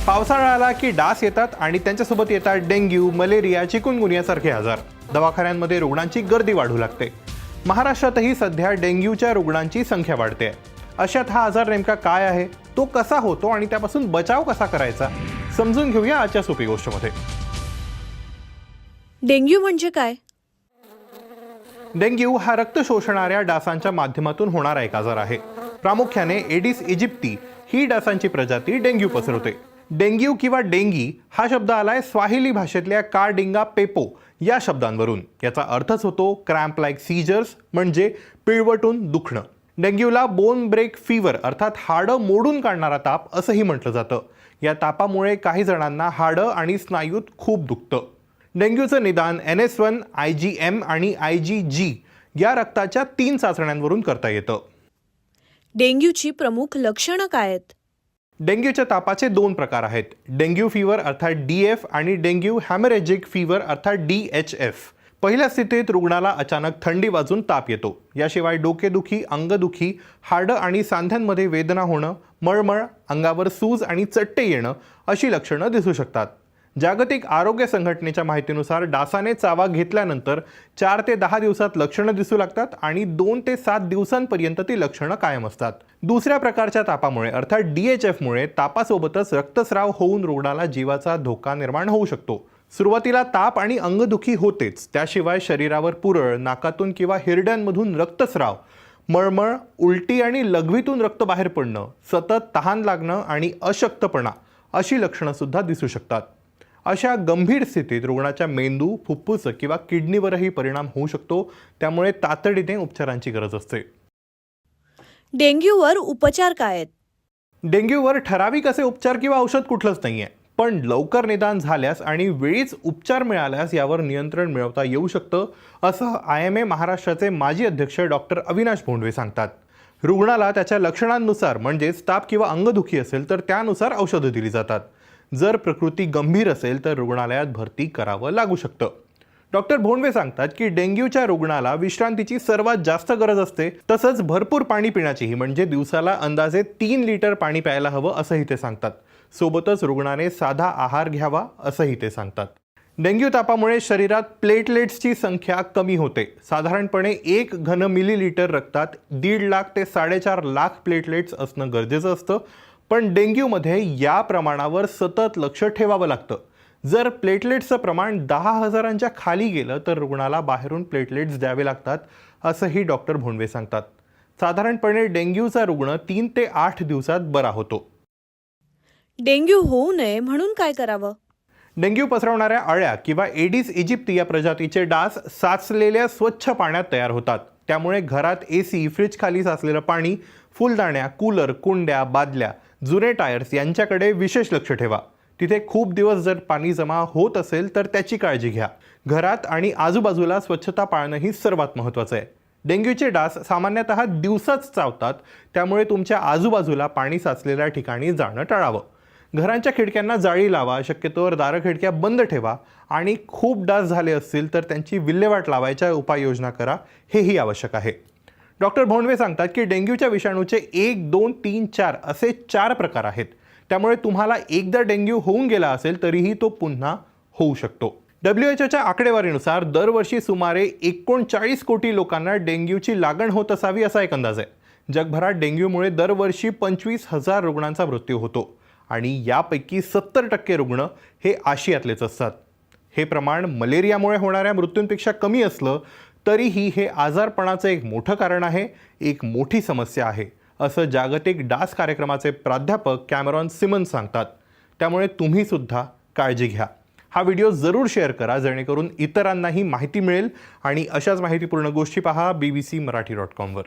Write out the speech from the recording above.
पावसाळा आला की डास येतात आणि त्यांच्यासोबत येतात डेंग्यू, मलेरिया, चिकुनगुनियासारखे आजार. दवाखान्यांमध्ये रुग्णांची गर्दी वाढू लागते. महाराष्ट्रातही सध्या डेंग्यूच्या रुग्णांची संख्या वाढते. अशात हा आजार नेमका काय आहे, तो कसा होतो आणि त्यापासून बचाव कसा करायचा, समजून घेऊया आजच्या सोपी गोष्टमध्ये. डेंग्यू म्हणजे काय? डेंग्यू हा रक्त शोषणाऱ्या डासांच्या माध्यमातून होणारा एक आजार आहे. प्रामुख्याने एडिस इजिप्ती ही डासांची प्रजाती डेंग्यू पसरवते. डेंग्यू किंवा डेंगी हा शब्द आलाय स्वाहिली भाषेतल्या कार्डिंगा पेपो या शब्दांवरून. याचा अर्थच होतो क्रॅम्प लाईक सीजर्स, म्हणजे पिळवटून दुखणं. डेंग्यूला बोन ब्रेक फीवर अर्थात हाडं मोडून काढणारा ताप असंही म्हटलं जातं. या तापामुळे काही जणांना हाडं आणि स्नायूत खूप दुखतं. डेंग्यूचं निदान NS1, IgM आणि IgG या रक्ताच्या 3 चाचण्यांवरून करता येतं. डेंग्यूची प्रमुख लक्षणं काय आहेत? डेंग्यूच्या तापाचे 2 प्रकार आहेत. डेंग्यू फीवर अर्थात DF आणि डेंग्यू हॅमरेजिक फीवर अर्थात DHF. पहिल्या स्थितीत रुग्णाला अचानक थंडी वाजून ताप येतो. याशिवाय डोकेदुखी, अंगदुखी, हाडं आणि सांध्यांमध्ये वेदना होणं, मळमळ, अंगावर सूज आणि चट्टे येणं अशी लक्षणं दिसू शकतात. जागतिक आरोग्य संघटनेच्या माहितीनुसार डासाने चावा घेतल्यानंतर 4 ते 10 दिवसात लक्षणं दिसू लागतात आणि 2 ते 7 दिवसांपर्यंत ती लक्षणं कायम असतात. दुसऱ्या प्रकारच्या तापामुळे अर्थात DHF मुळे तापासोबतच रक्तस्राव होऊन रुग्णाला जीवाचा धोका निर्माण होऊ शकतो. सुरुवातीला ताप आणि अंगदुखी होतेच, त्याशिवाय शरीरावर पुरळ, नाकातून किंवा हिरड्यांमधून रक्तस्राव, मळमळ, उलटी आणि लघवीतून रक्त बाहेर पडणं, सतत तहान लागणं आणि अशक्तपणा अशी लक्षणं सुद्धा दिसू शकतात. अशा गंभीर स्थितीत रुग्णाच्या मेंदू, फुफ्फुस किंवा किडनीवरही परिणाम होऊ शकतो. त्यामुळे तातडीने उपचारांची गरज असते. डेंग्यूवर उपचार काय आहेत? डेंग्यूवर ठराविक असे उपचार किंवा औषध कुठलंच नाहीये, पण लवकर निदान झाल्यास आणि वेळीच उपचार मिळाल्यास यावर नियंत्रण मिळवता येऊ शकतं, असं IMA महाराष्ट्राचे माजी अध्यक्ष डॉक्टर अविनाश भोंडवे सांगतात. रुग्णाला त्याच्या लक्षणांनुसार म्हणजेच ताप किंवा अंगदुखी असेल तर त्यानुसार औषधं दिली जातात. जर प्रकृती गंभीर असेल तर रुग्णालयात भरती करावं लागू शकतं. डॉक्टर भोंडवे सांगतात की डेंग्यूच्या रुग्णाला विश्रांतीची सर्वात जास्त गरज असते, तसंच भरपूर पाणी पिण्याचीही, म्हणजे दिवसाला अंदाजे 3 लिटर पाणी प्यायला हवं असंही ते सांगतात. सोबतच रुग्णाने साधा आहार घ्यावा असंही ते सांगतात. डेंग्यू तापामुळे शरीरात प्लेटलेट्सची संख्या कमी होते. साधारणपणे 1 घन मिलीलिटर रक्तात 1.5 लाख ते 4.5 लाख प्लेटलेट्स असणं गरजेचं असतं. पण डेंग्यूमध्ये या प्रमाणावर सतत लक्ष ठेवावं लागतं. जर प्लेटलेट्सचं प्रमाण 10,000च्या खाली गेलं तर रुग्णाला बाहेरून प्लेटलेट्स द्यावे लागतात, असंही डॉक्टर भोंडवे सांगतात. साधारणपणे डेंग्यूचा रुग्ण 3 ते 8 दिवसात बरा होतो. डेंग्यू होऊ नये म्हणून काय करावं? डेंग्यू पसरवणाऱ्या अळ्या किंवा एडिस इजिप्ती या प्रजातीचे डास साचलेल्या स्वच्छ पाण्यात तयार होतात. त्यामुळे घरात AC, फ्रीज खाली साचलेलं पाणी, फुलदाण्या, कूलर, कुंड्या, बादल्या, जुने टायर्स यांच्याकडे विशेष लक्ष ठेवा. तिथे खूप दिवस जर पाणी जमा होत असेल तर त्याची काळजी घ्या. घरात आणि आजूबाजूला स्वच्छता पाळणं ही सर्वात महत्त्वाचं आहे. डेंग्यूचे डास सामान्यतः दिवसाच चावतात, त्यामुळे तुमच्या आजूबाजूला पाणी साचलेल्या ठिकाणी जाणं टाळावं. घरांच्या खिडक्यांना जाळी लावा, शक्यतोवर दारं खिडक्या बंद ठेवा आणि खूप डास झाले असतील तर त्यांची विल्हेवाट लावायच्या उपाययोजना करा, हेही आवश्यक आहे. डॉक्टर भोंडवे सांगतात की डेंग्यूच्या विषाणूचे 1, 2, 3, 4 असे 4 प्रकार आहेत. त्यामुळे तुम्हाला एकदा डेंग्यू होऊन गेला असेल तरीही तो पुन्हा होऊ शकतो. WHOच्या आकडेवारीनुसार दरवर्षी सुमारे 39 कोटी लोकांना डेंग्यूची लागण होत असावी असा एक अंदाज आहे. जगभरात डेंग्यूमुळे दरवर्षी 25,000 रुग्णांचा मृत्यू होतो आणि यापैकी 70% रुग्ण हे आशियातलेच असतात. हे प्रमाण मलेरियामुळे होणाऱ्या मृत्यूंपेक्षा कमी असलं तरीही हे आजारपणाचं एक मोठं कारण आहे, एक मोठी समस्या आहे, असं जागतिक डास कार्यक्रमाचे प्राध्यापक कॅमेरॉन सिमन्स सांगतात. त्यामुळे तुम्ही सुद्धा काळजी घ्या. हा व्हिडिओ जरूर शेअर करा, जेणेकरून इतरांनाही माहिती मिळेल. आणि अशाच माहितीपूर्ण गोष्टी पहा BBC Marathi.com वर.